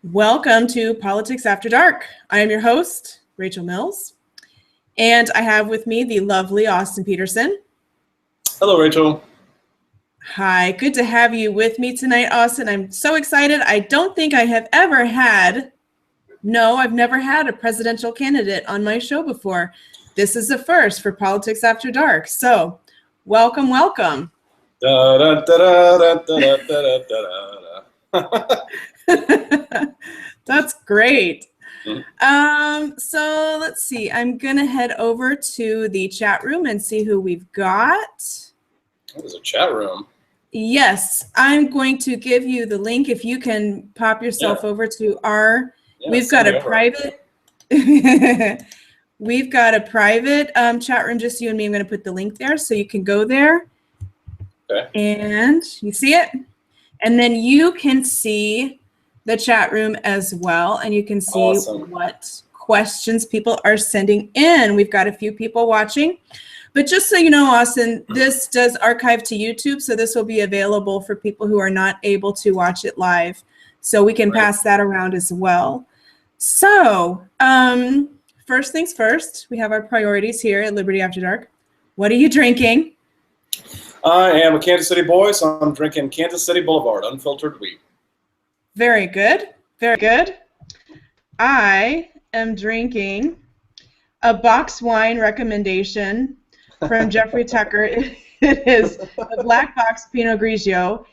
Welcome to Politics After Dark. I am your host, Rachel Mills, and I have with me the lovely Austin Petersen. Hello, Rachel. Hi, good to have you with me tonight, Austin. I'm so excited. I don't think I have ever had, I've never had a presidential candidate on my show before. This is the first for Politics After Dark. So, welcome, welcome. Da, da, da, da, da, da, da, da. That's great. So let's see. I'm gonna head over to the chat room and see who we've got. There's a chat room. Yes, I'm going to give you the link if you can pop yourself over to our. We've got a private. We've got a private chat room, just you and me. I'm going to put the link there so you can go there. Okay. And you see it, and then you can see the chat room as well, and you can see what questions people are sending in. We've got a few people watching, but just so you know, Austin, this does archive to YouTube, so this will be available for people who are not able to watch it live, so we can pass that around as well. So first things first, we have our priorities here at Liberty After Dark. What are you drinking? I am a Kansas City boy, so I'm drinking Kansas City Boulevard unfiltered wheat. Very good. Very good. I am drinking a box wine recommendation from Jeffrey Tucker. It is a black box Pinot Grigio.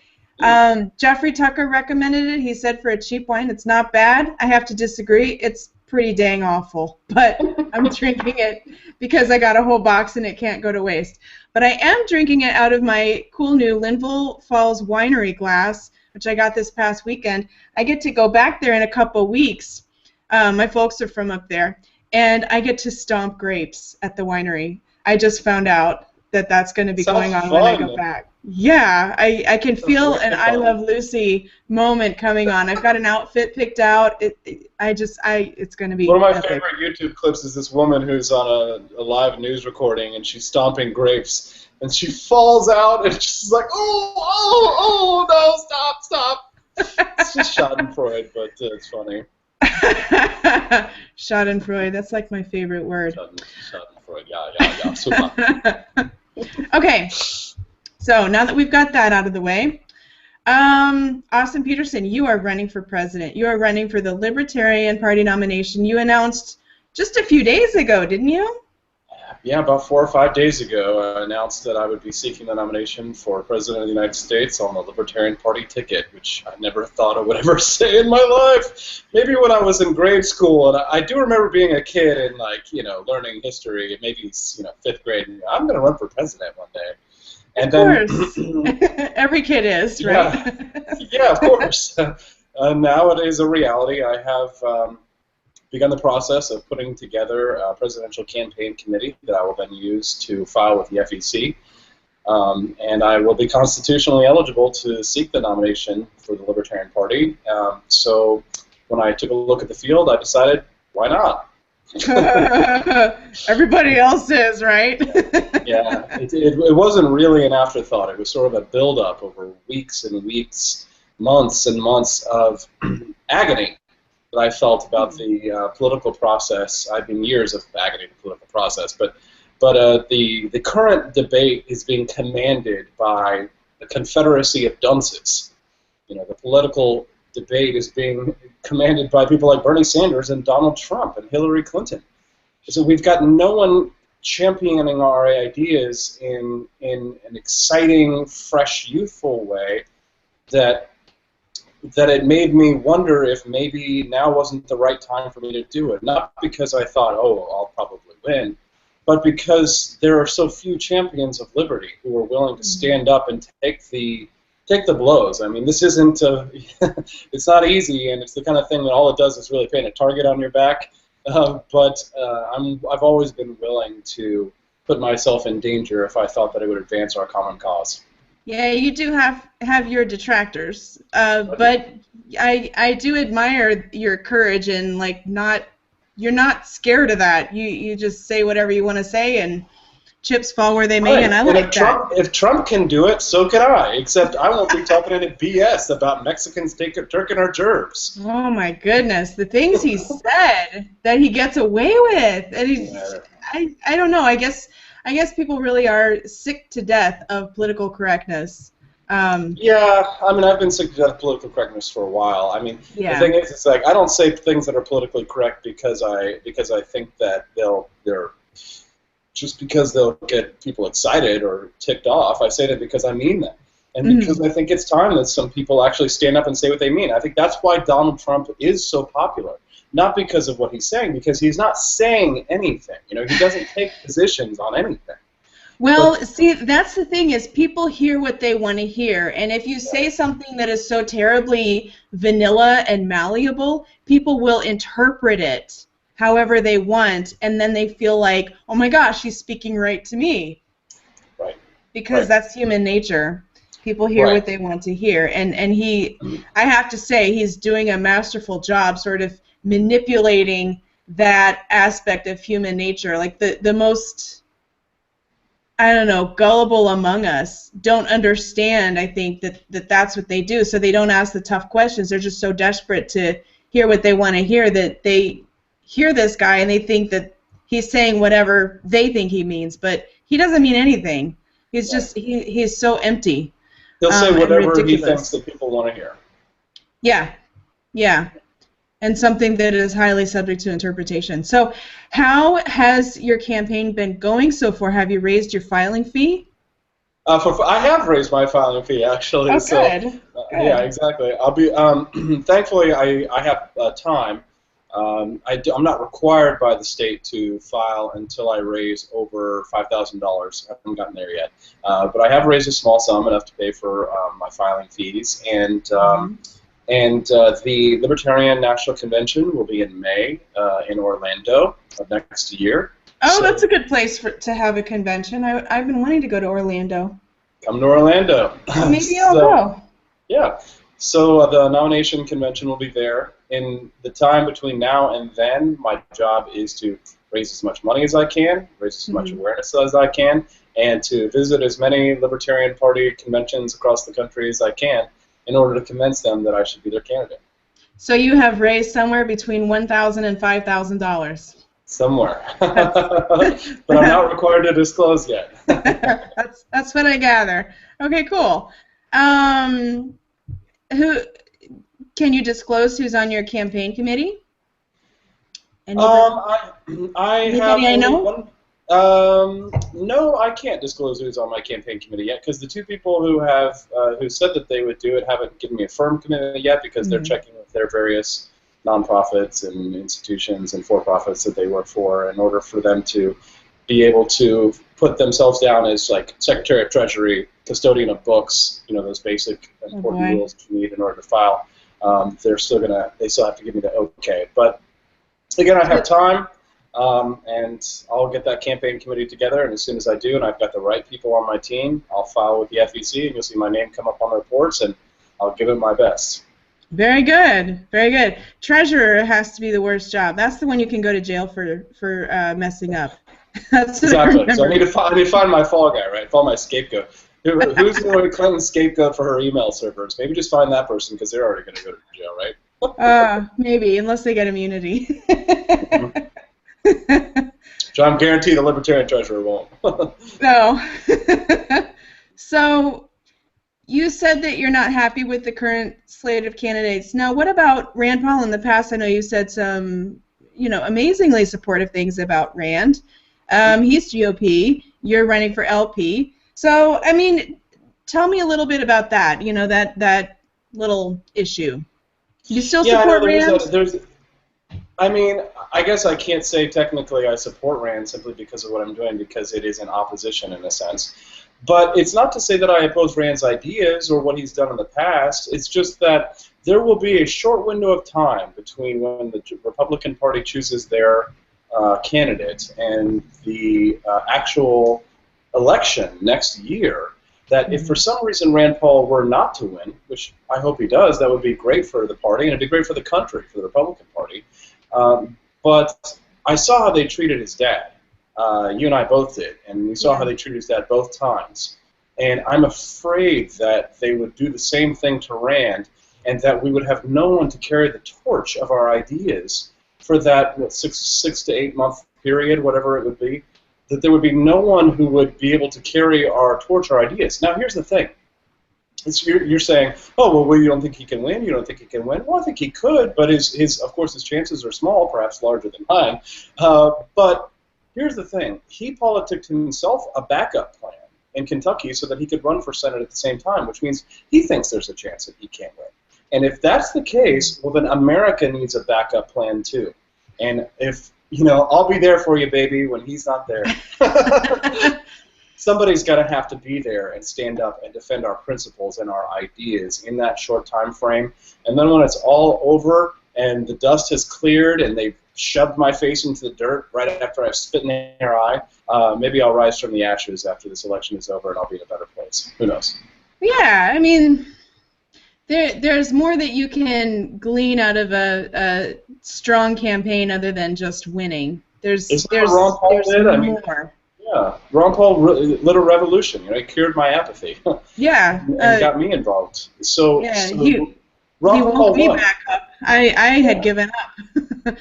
Jeffrey Tucker recommended it. He said for a cheap wine, it's not bad. I have to disagree. It's pretty dang awful, but I'm drinking it because I got a whole box and it can't go to waste. But I am drinking it out of my cool new Linville Falls Winery glass, which I got this past weekend. I get to go back there in a couple weeks. My folks are from up there, and I get to stomp grapes at the winery. I just found out that that's going to be going on when I go back. Yeah, I can feel an I Love Lucy moment coming on. I've got an outfit picked out. It's going to be one of my epic. favorite YouTube clips is this woman who's on a live news recording, and she's stomping grapes, and she falls out, and she's like, oh, no, stop. It's just Schadenfreude, but it's funny. Schadenfreude, that's like my favorite word. Schadenfreude, yeah, super. Okay, so now that we've got that out of the way, Austin Petersen, you are running for president. You are running for the Libertarian Party nomination. You announced just a few days ago, didn't you? Yeah, about 4 or 5 days ago, I announced that I would be seeking the nomination for President of the United States on the Libertarian Party ticket, which I never thought I would ever say in my life. Maybe when I was in grade school, and I do remember being a kid and, learning history, maybe, 5th grade, and I'm going to run for president one day. And of course. Every kid is, right? Yeah, of course. Now it is a reality. I have begun the process of putting together a presidential campaign committee that I will then use to file with the FEC. And I will be constitutionally eligible to seek the nomination for the Libertarian Party. So when I took a look at the field, I decided, why not? Everybody else is, right? Yeah, it wasn't really an afterthought. It was sort of a build-up over weeks and weeks, months and months of agony that I felt about the political process. I've been years of agony in the political process, but the current debate is being commanded by the Confederacy of Dunces. The political debate is being commanded by people like Bernie Sanders and Donald Trump and Hillary Clinton. So we've got no one championing our ideas in an exciting, fresh, youthful way that it made me wonder if maybe now wasn't the right time for me to do it. Not because I thought, I'll probably win, but because there are so few champions of liberty who are willing to stand up and take the blows. I mean, this isn't it's not easy, and it's the kind of thing that all it does is really paint a target on your back. But I've always been willing to put myself in danger if I thought that it would advance our common cause. Yeah, you do have your detractors, but I do admire your courage and you're not scared of that. You just say whatever you want to say and chips fall where they may, Right. and I And like that. If Trump can do it, so can I. Except I won't be talking any BS about Mexicans turking our gerbs. Oh my goodness, the things he said that he gets away with, and I don't know. I guess people really are sick to death of political correctness. Yeah, I mean, I've been sick to death of political correctness for a while. I mean, the Yeah. thing is, it's like I don't say things that are politically correct because I think that they're just because they'll get people excited or ticked off. I say that because I mean them. And because I think it's time that some people actually stand up and say what they mean. I think that's why Donald Trump is so popular. Not because of what he's saying, because he's not saying anything. You know, he doesn't take positions on anything. Well, see, that's the thing is people hear what they want to hear. And if you say something that is so terribly vanilla and malleable, people will interpret it however they want, and then they feel like, oh my gosh, he's speaking right to me. Right. Because that's human nature. People hear what they want to hear. And I have to say, he's doing a masterful job sort of manipulating that aspect of human nature. Like the most, I don't know, gullible among us don't understand, I think, that that's what they do. So they don't ask the tough questions. They're just so desperate to hear what they want to hear that they hear this guy and they think that he's saying whatever they think he means, but he doesn't mean anything. He's just he's so empty. He'll say whatever he ridiculous. thinks that people want to hear. Yeah, yeah, and something that is highly subject to interpretation. So, how has your campaign been going so far? Have you raised your filing fee? I have raised my filing fee actually. Oh, so, good. Yeah, exactly. I'll be. Thankfully, I have time. I'm not required by the state to file until I raise over $5,000. I haven't gotten there yet, but I have raised a small sum enough to pay for my filing fees. And the Libertarian National Convention will be in May in Orlando of next year. Oh, so, that's a good place to have a convention. I've been wanting to go to Orlando. Come to Orlando. Maybe I'll go. Yeah. So the nomination convention will be there. In the time between now and then, my job is to raise as much money as I can, raise as much awareness as I can, and to visit as many Libertarian Party conventions across the country as I can in order to convince them that I should be their candidate. So you have raised somewhere between $1,000 and $5,000. Somewhere. But I'm not required to disclose yet. That's what I gather. Okay, cool. Who can you disclose who's on your campaign committee? Anybody I know? No, I can't disclose who's on my campaign committee yet because the two people who said that they would do it haven't given me a firm commitment yet because they're checking with their various nonprofits and institutions and for-profits that they work for in order for them to be able to put themselves down as like Secretary of Treasury, custodian of books, you know, those basic important rules that you need in order to file. They still have to give me the okay. But again, I have time, and I'll get that campaign committee together, and as soon as I do, and I've got the right people on my team, I'll file with the FEC, and you'll see my name come up on the reports, and I'll give it my best. Very good, very good. Treasurer has to be the worst job. That's the one you can go to jail for messing up. That's exactly. So I need to find my fall guy, right? Find my scapegoat. Who's Hillary Clinton's scapegoat for her email servers? Maybe just find that person because they're already going to go to jail, right? Maybe, unless they get immunity. So I'm guaranteed the Libertarian Treasurer won't. No. So you said that you're not happy with the current slate of candidates. Now, what about Rand Paul? In the past, I know you said some, amazingly supportive things about Rand. He's GOP. You're running for LP. So, I mean, tell me a little bit about that. That little issue. You still support Rand? I guess I can't say technically I support Rand simply because of what I'm doing because it is in opposition in a sense. But it's not to say that I oppose Rand's ideas or what he's done in the past. It's just that there will be a short window of time between when the Republican Party chooses their candidate and the actual election next year that if for some reason Rand Paul were not to win, which I hope he does, that would be great for the party and it'd be great for the country, for the Republican Party. But I saw how they treated his dad. You and I both did, and we saw how they treated us at both times. And I'm afraid that they would do the same thing to Rand, and that we would have no one to carry the torch of our ideas for that six to 8 month period, whatever it would be, that there would be no one who would be able to carry our torch, our ideas. Now, here's the thing. You're saying, oh, well, you don't think he can win? You don't think he can win? Well, I think he could, but of course, his chances are small, perhaps larger than mine. But here's the thing. He politicked himself a backup plan in Kentucky so that he could run for Senate at the same time, which means he thinks there's a chance that he can't win. And if that's the case, well, then America needs a backup plan too. And if, I'll be there for you, baby, when he's not there. Somebody's got to have to be there and stand up and defend our principles and our ideas in that short time frame. And then when it's all over and the dust has cleared and they've shoved my face into the dirt right after I've spit in their eye, maybe I'll rise from the ashes after this election is over and I'll be in a better place. Who knows? Yeah, I mean, there's more that you can glean out of a strong campaign other than just winning. There's more. Yeah, Ron Paul lit a revolution. He cured my apathy. Yeah, and got me involved. So, yeah, he woke me back up. I had given up.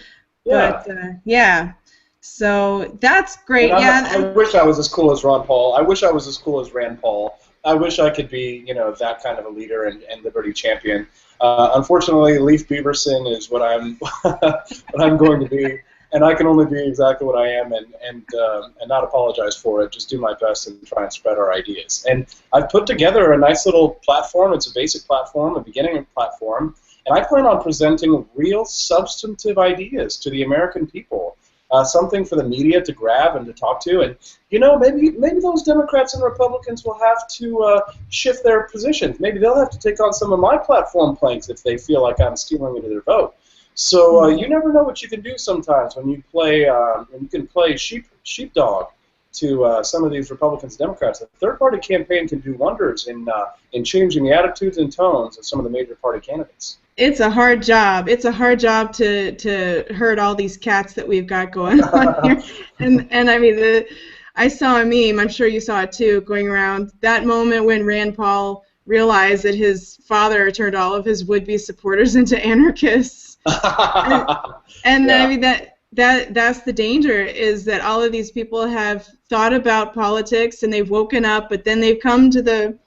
Yeah. But yeah, so that's great. I wish I was as cool as Ron Paul. I wish I was as cool as Rand Paul. I wish I could be, that kind of a leader and liberty champion. Unfortunately, Leif Beaverson is what I'm what I'm going to be. And I can only be exactly what I am and not apologize for it. Just do my best and try and spread our ideas. And I've put together a nice little platform. It's a basic platform, a beginning platform. And I plan on presenting real substantive ideas to the American people, something for the media to grab and to talk to. And, maybe those Democrats and Republicans will have to shift their positions. Maybe they'll have to take on some of my platform planks if they feel like I'm stealing into their vote. So you never know what you can do sometimes when you play. You can play sheepdog to some of these Republicans and Democrats. A third-party campaign can do wonders in changing the attitudes and tones of some of the major party candidates. It's a hard job. It's a hard job to herd all these cats that we've got going on here. And I mean, I saw a meme. I'm sure you saw it too, going around that moment when Rand Paul realized that his father turned all of his would-be supporters into anarchists. And yeah. I mean that's the danger, is that all of these people have thought about politics and they've woken up, but then they've come to the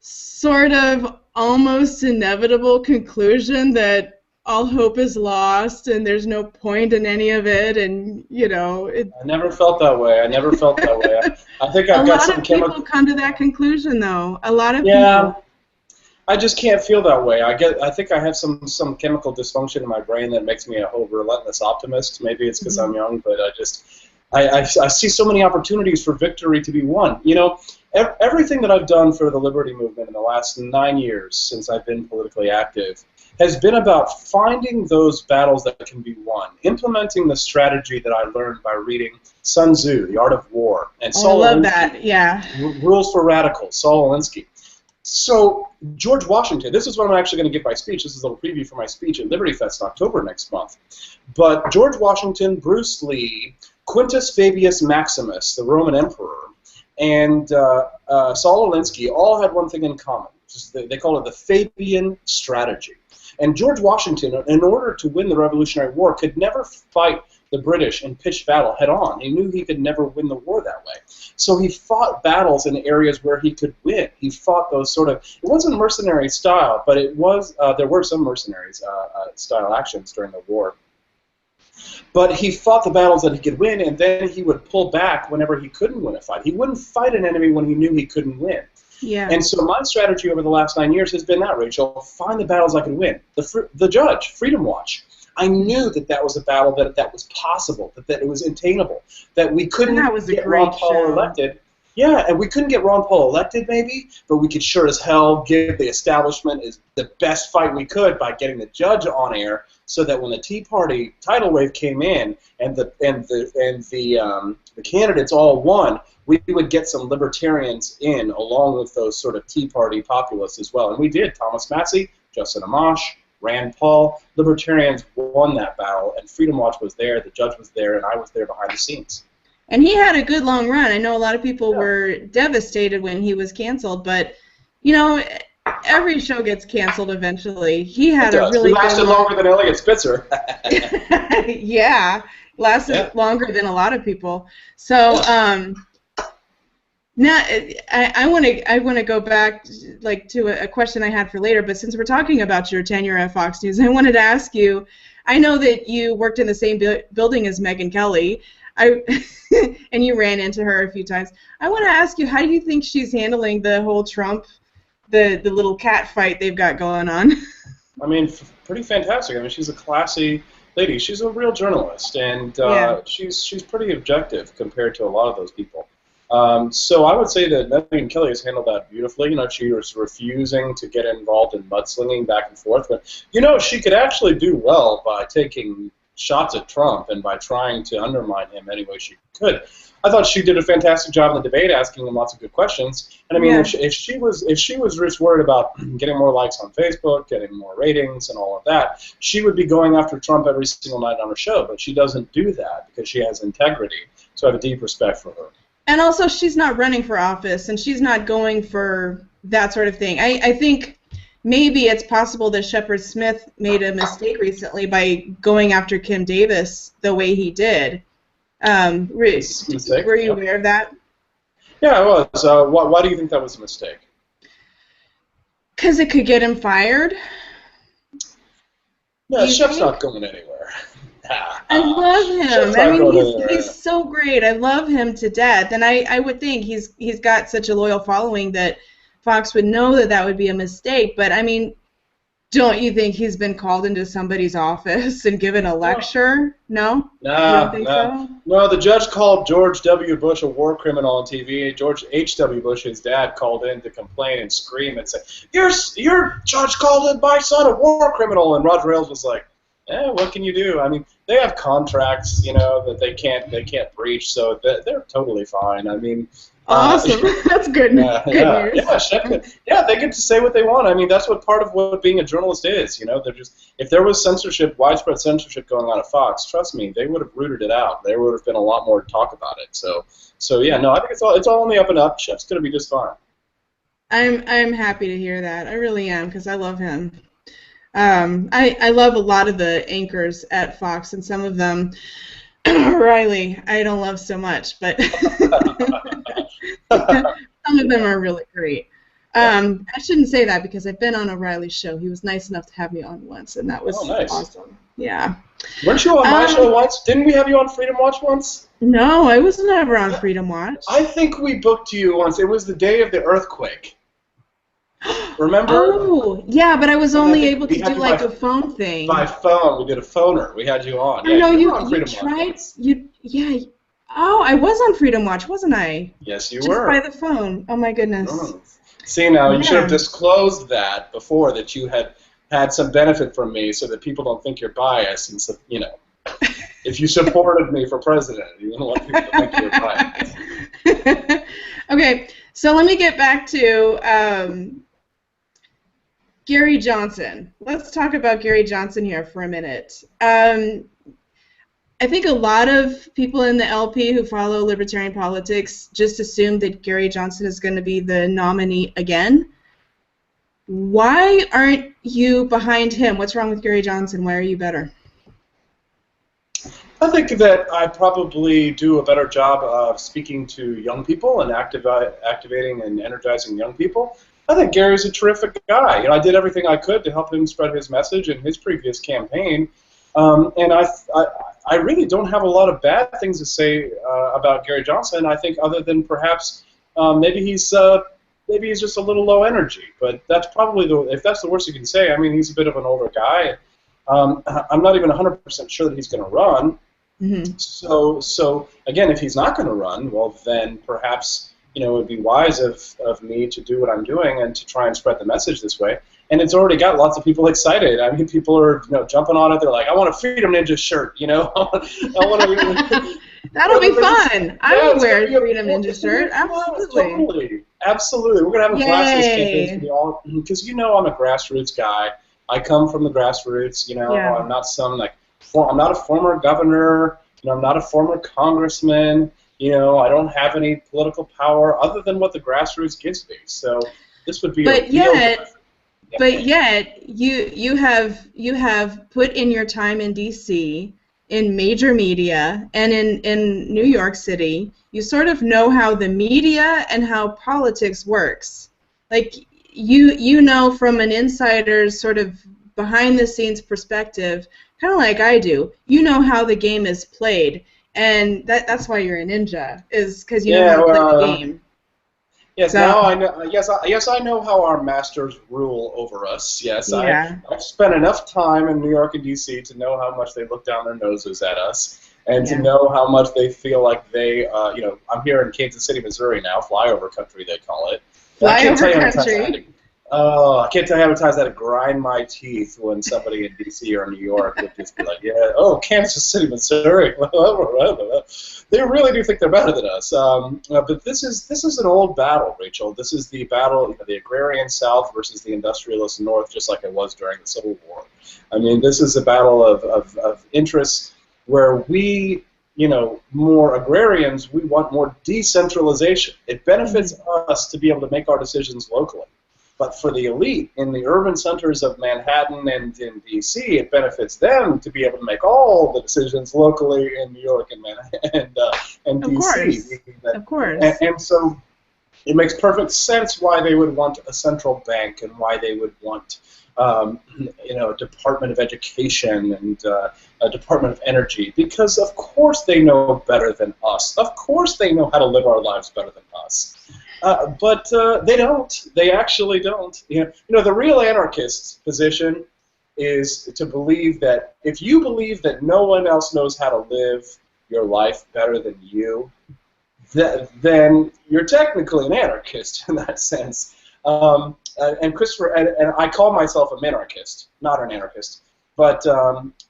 sort of almost inevitable conclusion that all hope is lost and there's no point in any of it, and I never felt that way. I think I've got some chemical. A lot of people come to that conclusion, though. A lot of people. I just can't feel that way. I think I have some chemical dysfunction in my brain that makes me a whole relentless optimist. Maybe it's because I'm young, but I see so many opportunities for victory to be won. Everything that I've done for the Liberty movement in the last 9 years since I've been politically active has been about finding those battles that can be won, implementing the strategy that I learned by reading Sun Tzu, The Art of War, and Saul I love that, yeah. Rules for Radicals, Saul Alinsky. So George Washington, this is what I'm actually going to give my speech. This is a little preview for my speech at Liberty Fest in October next month. But George Washington, Bruce Lee, Quintus Fabius Maximus, the Roman emperor, and Saul Alinsky all had one thing in common. They call it the Fabian strategy. And George Washington, in order to win the Revolutionary War, could never fight the British in pitched battle head on. He knew he could never win the war that way. So he fought battles in areas where he could win. He fought those sort of, it wasn't mercenary style, but it was, there were some mercenaries style actions during the war. But he fought the battles that he could win, and then he would pull back whenever he couldn't win a fight. He wouldn't fight an enemy when he knew he couldn't win. Yeah. And so my strategy over the last 9 years has been that, Rachel, find the battles I could win. The Judge, Freedom Watch. I knew that was a battle that was possible, that it was attainable, that we couldn't get Ron Paul elected. Yeah, and we couldn't get Ron Paul elected, maybe, but we could sure as hell give the establishment the best fight we could by getting the Judge on air, so that when the Tea Party tidal wave came in and the candidates all won, we would get some libertarians in along with those sort of Tea Party populists as well. And we did. Thomas Massie, Justin Amash, Rand Paul. Libertarians won that battle, and Freedom Watch was there, the Judge was there, and I was there behind the scenes. And he had a good long run. I know a lot of people Yeah. were devastated when he was canceled, but, you know, every show gets canceled eventually. He had a really He lasted good longer than Elliot Spitzer. Yeah, lasted longer than a lot of people. So, now I want to go back like to a question I had for later, but since we're talking about your tenure at Fox News, I wanted to ask you. I know that you worked in the same building as Megyn Kelly, and you ran into her a few times. I want to ask you, how do you think she's handling the whole Trump, the little cat fight they've got going on? I mean, pretty fantastic. I mean, she's a classy lady. She's a real journalist, and she's pretty objective compared to a lot of those people. So I would say that Megyn Kelly has handled that beautifully. You know, she was refusing to get involved in mudslinging back and forth. But, you know, she could actually do well by taking shots at Trump and by trying to undermine him any way she could. I thought she did a fantastic job in the debate, asking him lots of good questions. And I mean, if she was just worried about getting more likes on Facebook, getting more ratings, and all of that, she would be going after Trump every single night on her show. But she doesn't do that because she has integrity. So I have a deep respect for her. And also, she's not running for office, and she's not going for that sort of thing. I think maybe it's possible that Shepard Smith made a mistake recently by going after Kim Davis the way he did. Were you aware of that? Yeah, I was. Why do you think that was a mistake? Because it could get him fired. No, Shep's not going anywhere. I love him. I mean, he's so great. I love him to death, and I would think he's got such a loyal following that Fox would know that that would be a mistake. But I mean, don't you think he's been called into somebody's office and given a lecture? No? No, so? No, the judge called George W. Bush a war criminal on TV. George H.W. Bush, his dad, called in to complain and scream and say, your judge called in my son a war criminal. And Roger Ailes was like, what can you do? I mean, they have contracts, you know, that they can't breach, so they're totally fine. I mean, awesome. That's good. Good news. Yeah, they get to say what they want. I mean, that's what part of what being a journalist is. You know, they're just, if there was censorship, widespread censorship going on at Fox, trust me, they would have rooted it out. There would have been a lot more talk about it. So yeah, no, I think it's all on the up and up. Shep's going to be just fine. I'm happy to hear that. I really am, because I love him. I love a lot of the anchors at Fox, and some of them, Riley, I don't love so much, but some of them are really great. I shouldn't say that because I've been on O'Reilly's show. He was nice enough to have me on once, and that was awesome. Yeah. Weren't you on my show once? Didn't we have you on Freedom Watch once? No, I was never on Freedom Watch. I think we booked you once. It was the day of the earthquake. Remember? Oh, yeah, but I was only able to do like a phone thing. By phone, we did a phoner. We had you on. I know you tried. Oh, I was on Freedom Watch, wasn't I? Yes, you Just were. by the phone. Oh my goodness. See, now you should have disclosed that before, that you had some benefit from me, so that people don't think you're biased. And so, you know, if you supported me for president, you don't want people to think you're biased. Okay, so let me get back to Gary Johnson. Let's talk about Gary Johnson here for a minute. I think a lot of people in the LP who follow libertarian politics just assume that Gary Johnson is going to be the nominee again. Why aren't you behind him? What's wrong with Gary Johnson? Why are you better? I think that I probably do a better job of speaking to young people and activating and energizing young people. I think Gary's a terrific guy. You know, I did everything I could to help him spread his message in his previous campaign, and I really don't have a lot of bad things to say about Gary Johnson. I think, other than perhaps maybe he's just a little low energy. But that's probably if that's the worst you can say. I mean, he's a bit of an older guy. I'm not even 100% sure that he's going to run. Mm-hmm. So again, if he's not going to run, well, then perhaps, you know, it would be wise of me to do what I'm doing and to try and spread the message this way. And it's already got lots of people excited. I mean, people are, you know, jumping on it. They're like, I want a Freedom Ninja shirt, you know. That'll be fun. I would wear a Freedom Ninja shirt. Absolutely. Absolutely. We're going to have a glasses campaign because, you know, I'm a grassroots guy. I come from the grassroots, you know. I'm not I'm not a former governor, you know, I'm not a former congressman. I don't have any political power other than what the grassroots gives me. So this would be a But real yet, but yet, you have put in your time in D.C., in major media, and in New York City. You sort of know how the media and how politics works. Like you know from an insider's sort of behind-the-scenes perspective, kind of like I do. You know how the game is played, and that's why you're a ninja, is because you know how to play the game. Yes, So, now I know. Yes, I know how our masters rule over us. Yes, yeah. I've spent enough time in New York and D.C. to know how much they look down their noses at us, and to know how much they feel like they. I'm here in Kansas City, Missouri now, flyover country they call it. Flyover country. I can't tell you how many times I had to grind my teeth when somebody in D.C. or New York would just be like, Kansas City, Missouri. They really do think they're better than us. But this is an old battle, Rachel. This is the battle, the agrarian South versus the industrialist North, just like it was during the Civil War. I mean, this is a battle of interests where we, more agrarians, we want more decentralization. It benefits us to be able to make our decisions locally. But for the elite in the urban centers of Manhattan and in D.C., it benefits them to be able to make all the decisions locally in New York and Manhattan and D.C. Of course. And so it makes perfect sense why they would want a central bank and why they would want a Department of Education and a Department of Energy, because of course they know better than us. Of course they know how to live our lives better than us. But they don't. They actually don't. The real anarchist's position is to believe that if you believe that no one else knows how to live your life better than you, then you're technically an anarchist in that sense. And Christopher, and I call myself a minarchist, not an anarchist. But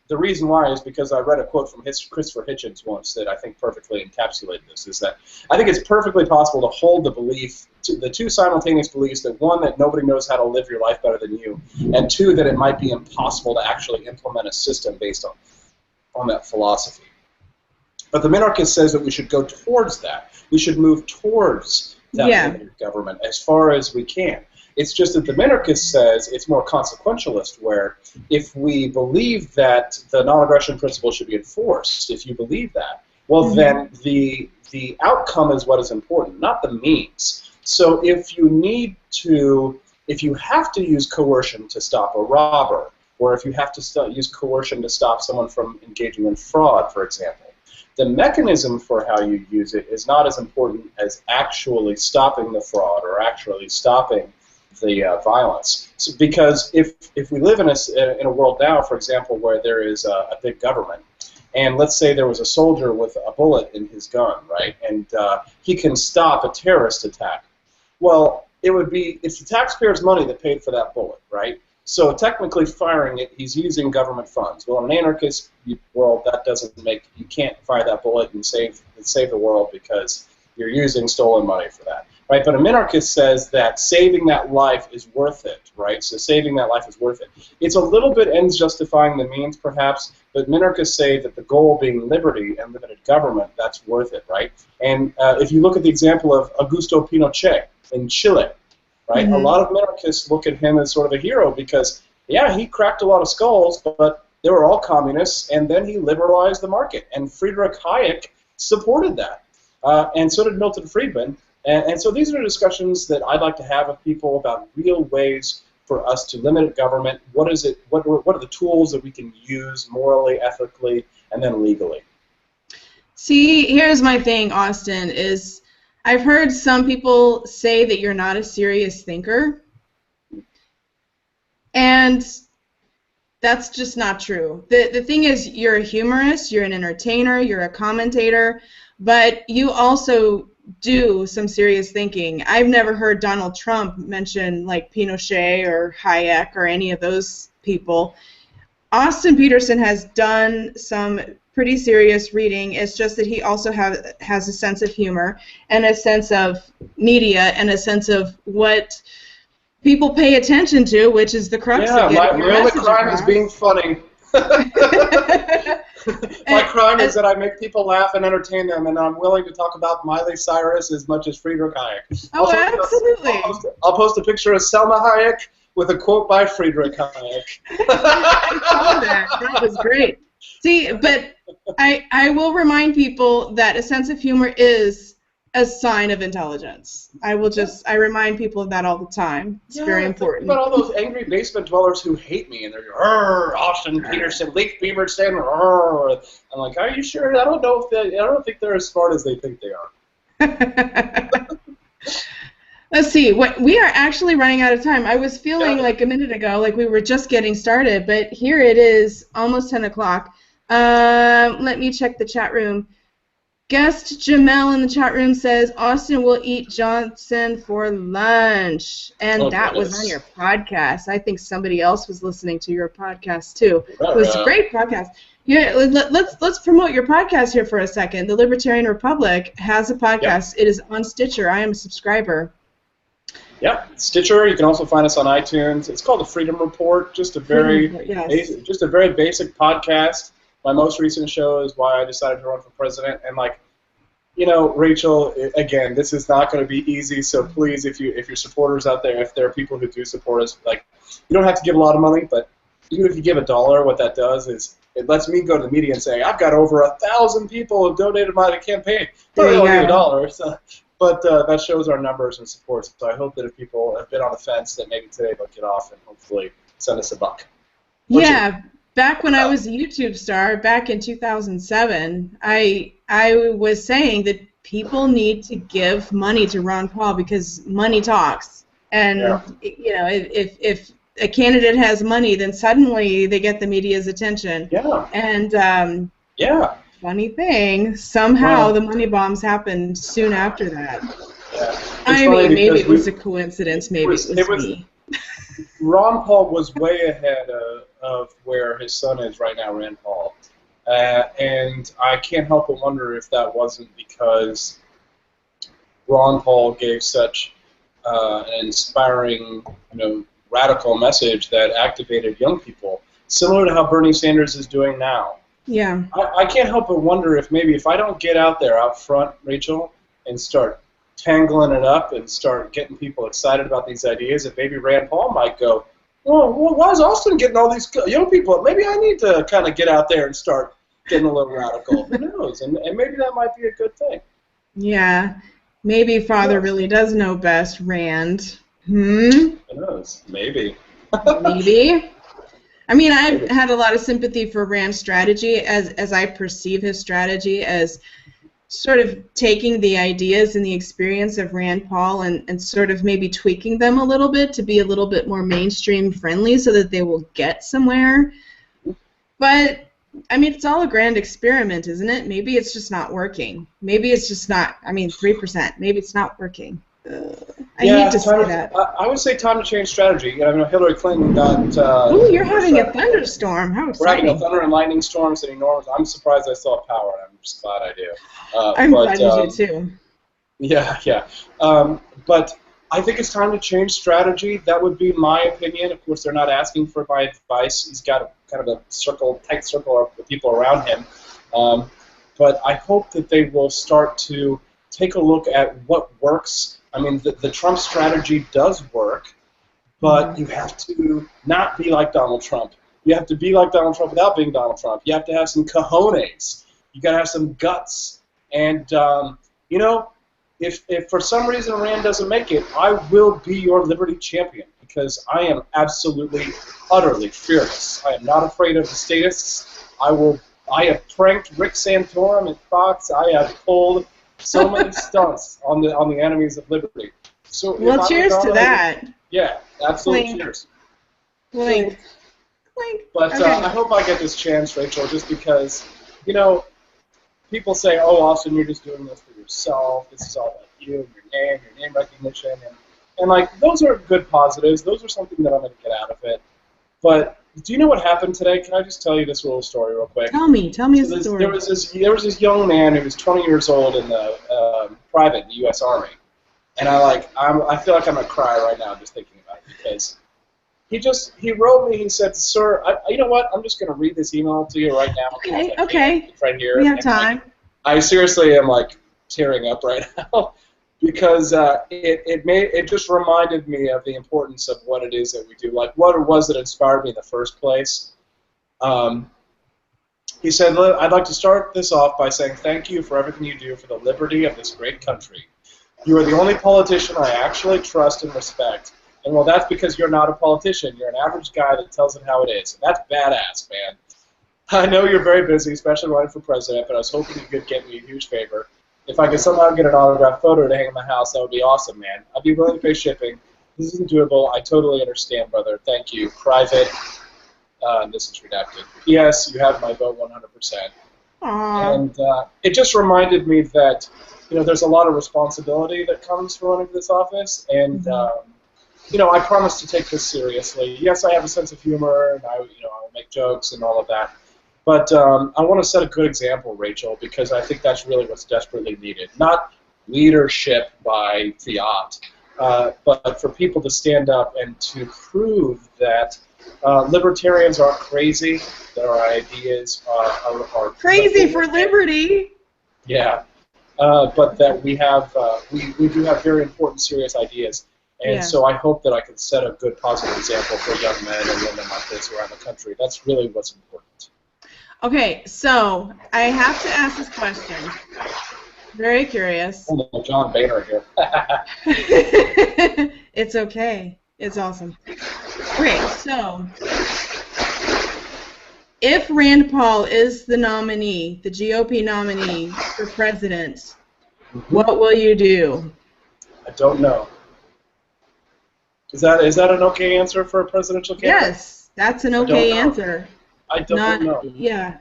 the reason why is because I read a quote from Christopher Hitchens once that I think perfectly encapsulated this, is that I think it's perfectly possible to hold the two simultaneous beliefs, that one, that nobody knows how to live your life better than you, and two, that it might be impossible to actually implement a system based on that philosophy. But the minarchist says that we should go towards that. We should move towards that limited government as far as we can. It's just that the minarchist says it's more consequentialist, where if we believe that the non-aggression principle should be enforced, if you believe that, well, then the outcome is what is important, not the means. So if you have to use coercion to stop a robber, or if you have to use coercion to stop someone from engaging in fraud, for example, the mechanism for how you use it is not as important as actually stopping the fraud or actually stopping the violence. So, because if we live in a world now, for example, where there is a big government, and let's say there was a soldier with a bullet in his gun, right, and he can stop a terrorist attack, well, it's the taxpayers' money that paid for that bullet, right? So technically firing it, he's using government funds. Well, in an anarchist world, that doesn't make, you can't fire that bullet and save the world because you're using stolen money for that. Right, but a minarchist says that saving that life is worth it, right? So saving that life is worth it. It's a little bit ends justifying the means, perhaps, but minarchists say that the goal being liberty and limited government, that's worth it, right? And if you look at the example of Augusto Pinochet in Chile, right, a lot of minarchists look at him as sort of a hero because, yeah, he cracked a lot of skulls, but they were all communists, and then he liberalized the market. And Friedrich Hayek supported that, and so did Milton Friedman. And so these are discussions that I'd like to have with people about real ways for us to limit government. What is it? What are the tools that we can use morally, ethically, and then legally? See, here's my thing, Austin, is I've heard some people say that you're not a serious thinker. And that's just not true. The thing is, you're a humorist, you're an entertainer, you're a commentator, but you also do some serious thinking. I've never heard Donald Trump mention like Pinochet or Hayek or any of those people. Austin Petersen has done some pretty serious reading. It's just that he also has a sense of humor and a sense of media and a sense of what people pay attention to, which is the crux of getting your message across. My only crime is being funny. My crime is that I make people laugh and entertain them, and I'm willing to talk about Miley Cyrus as much as Friedrich Hayek. Oh, absolutely. I'll post a picture of Selma Hayek with a quote by Friedrich Hayek. I saw that. That was great. See, but I will remind people that a sense of humor is a sign of intelligence. I remind people of that all the time. It's very important. Think about all those angry basement dwellers who hate me, and they're Austin Petersen, Leak Beaverton. I'm like, are you sure? I don't think they're as smart as they think they are. Let's see. We are actually running out of time. I was feeling like a minute ago like we were just getting started, but here it is, almost 10 o'clock. Let me check the chat room. Guest Jamel in the chat room says, Austin will eat Johnson for lunch. And that was on your podcast. I think somebody else was listening to your podcast, too. It was a great podcast. Yeah, let's promote your podcast here for a second. The Libertarian Republic has a podcast. It is on Stitcher. I am a subscriber. Yeah, Stitcher. You can also find us on iTunes. It's called the Freedom Report. Just a very basic podcast. My most recent show is why I decided to run for president. And Rachel, again, this is not going to be easy. So please, if your supporters out there, if there are people who do support us, you don't have to give a lot of money, but even if you give $1, what that does is it lets me go to the media and say, I've got over 1,000 people who donated my campaign. But only $1. So, but that shows our numbers and support. So I hope that if people have been on the fence, that maybe today they'll get off and hopefully send us $1. Back when I was a YouTube star, back in 2007, I was saying that people need to give money to Ron Paul because money talks. And if a candidate has money, then suddenly they get the media's attention. Yeah. And funny thing, somehow the money bombs happened soon after that. Yeah. Maybe it was a coincidence. Maybe it was me. Ron Paul was way ahead of where his son is right now, Rand Paul. And I can't help but wonder if that wasn't because Ron Paul gave such an inspiring, radical message that activated young people, similar to how Bernie Sanders is doing now. Yeah. I can't help but wonder if I don't get out there out front, Rachel, and start tangling it up and start getting people excited about these ideas, and maybe Rand Paul might go, well, why is Austin getting all these young people? Maybe I need to kind of get out there and start getting a little radical. Who knows? And maybe that might be a good thing. Yeah. Maybe Father really does know best, Rand. Who knows? Maybe. Maybe. I mean, I've had a lot of sympathy for Rand's strategy as I perceive his strategy as sort of taking the ideas and the experience of Rand Paul and sort of maybe tweaking them a little bit to be a little bit more mainstream friendly so that they will get somewhere. But, I mean, it's all a grand experiment, isn't it? Maybe it's just not working. Maybe it's just not, 3%. Maybe it's not working. I hate to say that. I would say time to change strategy. Hillary Clinton got... Ooh, you're having a thunderstorm. How exciting. We're having a thunder and lightning storms and enormous... I'm surprised I still have power, and I'm just glad I do. I'm glad you do, too. Yeah. But I think it's time to change strategy. That would be my opinion. Of course, they're not asking for my advice. He's got kind of a tight circle of people around him. But I hope that they will start to take a look at what works. I mean, the Trump strategy does work, but you have to not be like Donald Trump. You have to be like Donald Trump without being Donald Trump. You have to have some cojones. You got to have some guts. And, if for some reason Rand doesn't make it, I will be your liberty champion because I am absolutely, utterly fearless. I am not afraid of the statists. I have pranked Rick Santorum at Fox. I have pulled so many stunts on the enemies of liberty. So well, cheers to that. Yeah, absolutely. Clink. Cheers. Clink. Clink. But okay. I hope I get this chance, Rachel, just because, people say, oh, Austin, you're just doing this for yourself. This is all about you, your name recognition. And those are good positives. Those are something that I'm going to get out of it. But do you know what happened today? Can I just tell you this little story real quick? Tell me the story. There was this young man who was 20 years old in the private in the U.S. Army. And I feel like I'm going to cry right now just thinking about it because he wrote me. He said, "Sir, you know what? I'm just going to read this email to you right now. Okay, okay. It's right here. We have time. I seriously am like tearing up right now because it just reminded me of the importance of what it is that we do. Like what it was that inspired me in the first place. He said, "I'd like to start this off by saying thank you for everything you do for the liberty of this great country. You are the only politician I actually trust and respect. And well, that's because you're not a politician. You're an average guy that tells it how it is. And that's badass, man. I know you're very busy, especially running for president, but I was hoping you could get me a huge favor. If I could somehow get an autographed photo to hang in my house, that would be awesome, man. I'd be willing to pay shipping. This isn't doable. I totally understand, brother. Thank you. Private." This is redacted. P.S. You have my vote 100%. Aww. And it just reminded me that, there's a lot of responsibility that comes from running for this office, and I promise to take this seriously. Yes, I have a sense of humor, and I'll make jokes and all of that. But I want to set a good example, Rachel, because I think that's really what's desperately needed. Not leadership by fiat, but for people to stand up and to prove that libertarians aren't crazy, that our ideas are crazy for liberty. Yeah, but that we have we do have very important, serious ideas, and so I hope that I can set a good, positive example for young men and women like this around the country. That's really what's important. Okay, so I have to ask this question. Very curious. Oh, John Boehner here. It's okay. It's awesome. Okay, so if Rand Paul is the nominee, the GOP nominee for president, what will you do? I don't know. Is that an okay answer for a presidential candidate? Yes, that's an okay answer. I don't know. Yeah.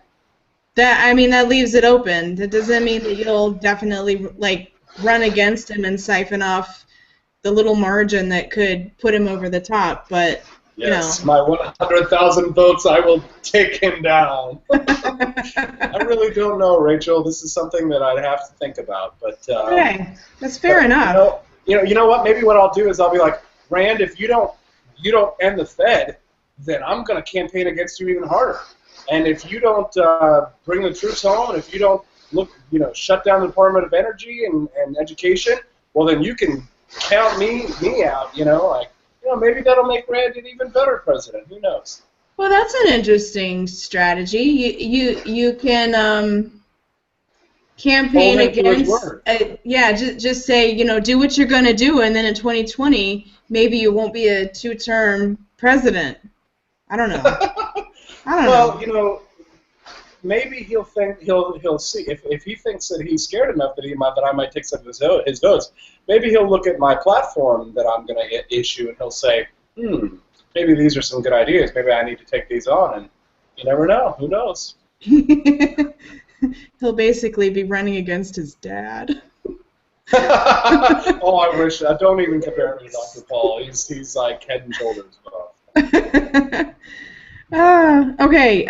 That leaves it open. That doesn't mean that you'll definitely run against him and siphon off the little margin that could put him over the top, but yes, my 100,000 votes, I will take him down. I really don't know, Rachel. This is something that I'd have to think about. But okay, that's fair enough. You know what? Maybe what I'll do is I'll be like, Rand, if you don't end the Fed, then I'm going to campaign against you even harder. And if you don't bring the troops home, and if you don't shut down the Department of Energy and Education, well, then you can count me out. Maybe that'll make Rand an even better president. Who knows? Well, that's an interesting strategy. You can campaign against. Just say do what you're going to do, and then in 2020 maybe you won't be a two-term president. I don't know. Well, maybe he'll see if he thinks that he's scared enough that I might take some of his votes. Maybe he'll look at my platform that I'm going to issue and he'll say, maybe these are some good ideas. Maybe I need to take these on. And you never know. Who knows? He'll basically be running against his dad. Oh, I wish. Don't even compare me to Dr. Paul. He's like head and shoulders above. Okay,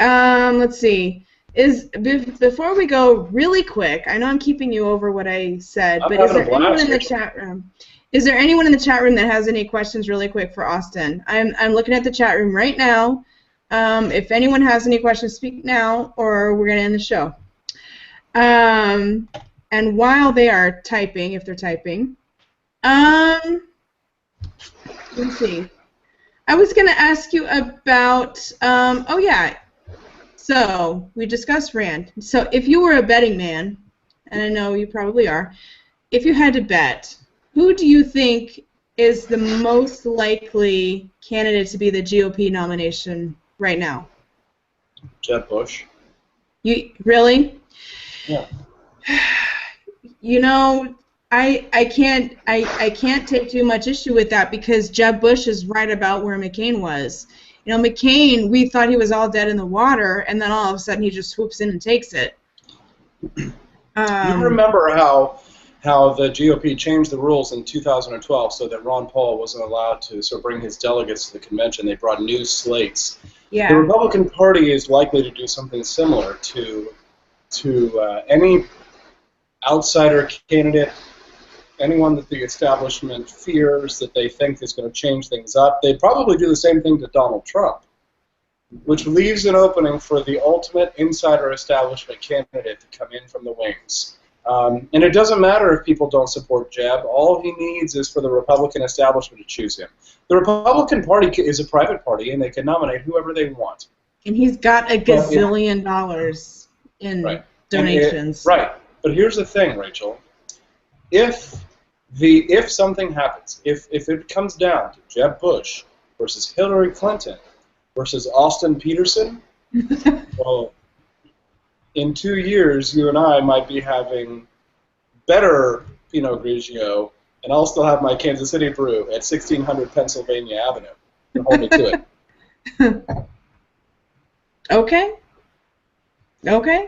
let's see. Before we go really quick, I know I'm keeping you over what I said, but is there anyone in the chat room? Is there anyone in the chat room that has any questions really quick for Austin? I'm looking at the chat room right now. If anyone has any questions, speak now, or we're going to end the show. And while they are typing, if they're typing, let's see. I was going to ask you about, so we discussed Rand. So if you were a betting man, and I know you probably are, if you had to bet, who do you think is the most likely candidate to be the GOP nomination right now? Jeb Bush. You really? Yeah. I can't take too much issue with that because Jeb Bush is right about where McCain was. McCain, we thought he was all dead in the water, and then all of a sudden he just swoops in and takes it. You remember how the GOP changed the rules in 2012 so that Ron Paul wasn't allowed to bring his delegates to the convention. They brought new slates. Yeah. The Republican Party is likely to do something similar to any outsider candidate, anyone that the establishment fears that they think is going to change things up, they'd probably do the same thing to Donald Trump, which leaves an opening for the ultimate insider establishment candidate to come in from the wings. And it doesn't matter if people don't support Jeb. All he needs is for the Republican establishment to choose him. The Republican Party is a private party, and they can nominate whoever they want. And he's got a gazillion dollars in donations. Right. But here's the thing, Rachel. If something happens, if it comes down to Jeb Bush versus Hillary Clinton versus Austin Petersen, well, in 2 years, you and I might be having better Pinot Grigio, and I'll still have my Kansas City brew at 1600 Pennsylvania Avenue. To hold me to it. Okay. Okay.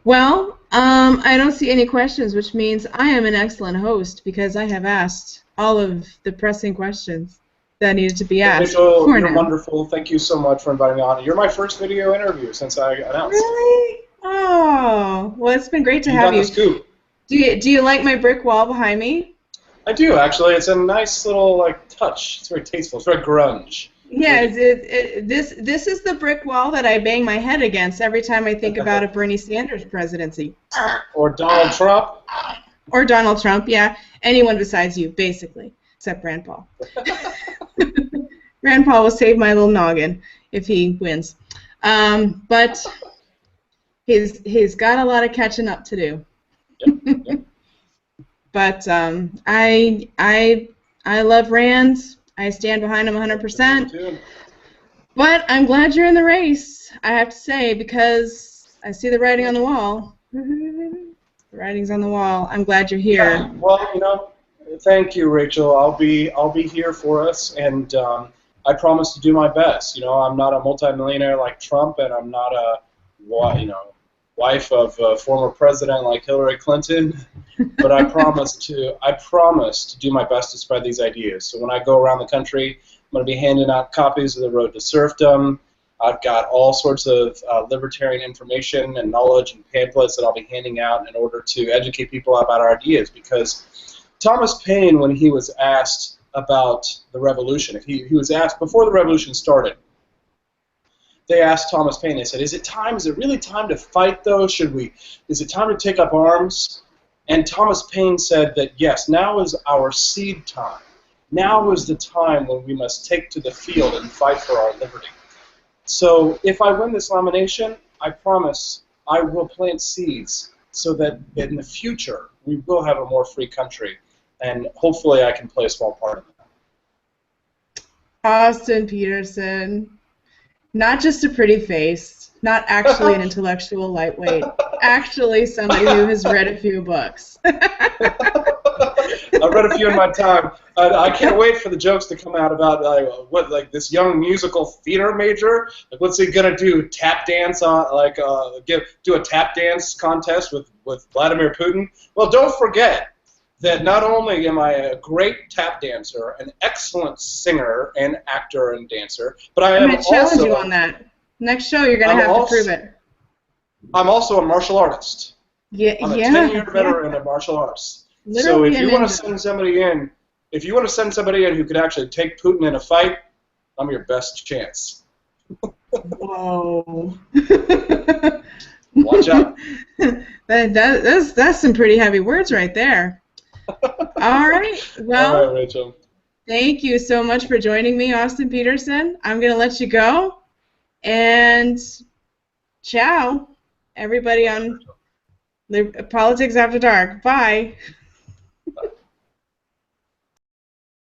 Well, I don't see any questions, which means I am an excellent host because I have asked all of the pressing questions that needed to be asked. Rachel, you're wonderful. Thank you so much for inviting me on. You're my first video interview since I announced. Really? Oh, well, it's been great to have you. Scoop. Do you like my brick wall behind me? I do, actually. It's a nice little touch. It's very tasteful. It's very grunge. Yeah, this is the brick wall that I bang my head against every time I think about a Bernie Sanders presidency. Or Donald Trump. Or Donald Trump, yeah. Anyone besides you, basically, except Rand Paul. Rand Paul will save my little noggin if he wins. But he's got a lot of catching up to do. Yep. But I love Rand. I stand behind him 100%. But I'm glad you're in the race, I have to say, because I see the writing on the wall. The writing's on the wall. I'm glad you're here. Yeah, well, thank you, Rachel. I'll be here for us, and I promise to do my best. I'm not a multimillionaire like Trump, and I'm not a wife of a former president like Hillary Clinton, but I promise to do my best to spread these ideas. So when I go around the country, I'm going to be handing out copies of The Road to Serfdom. I've got all sorts of libertarian information and knowledge and pamphlets that I'll be handing out in order to educate people about our ideas. Because Thomas Paine, when he was asked about the revolution, he was asked before the revolution started, they asked Thomas Paine, they said, is it really time to fight though? Is it time to take up arms? And Thomas Paine said that yes, now is our seed time. Now is the time when we must take to the field and fight for our liberty. So if I win this nomination, I promise I will plant seeds so that in the future we will have a more free country, and hopefully I can play a small part in that. Austin Petersen. Not just a pretty face, not actually an intellectual lightweight, actually somebody who has read a few books. I've read a few in my time. I can't wait for the jokes to come out about this young musical theater major. What's he gonna do? Tap dance on do a tap dance contest with Vladimir Putin? Well, don't forget that not only am I a great tap dancer, an excellent singer and actor and dancer, but I am I'm going to challenge you on that. Next show, you're going to have to prove it. I'm also a martial artist. Yeah, I'm a 10-year veteran of martial arts. Literally, so if you want to send somebody in, who could actually take Putin in a fight, I'm your best chance. Whoa. Watch out. That's some pretty heavy words right there. All right. Well, all right, Rachel. Thank you so much for joining me, Austin Petersen. I'm going to let you go. And ciao, everybody on Politics After Dark. Bye.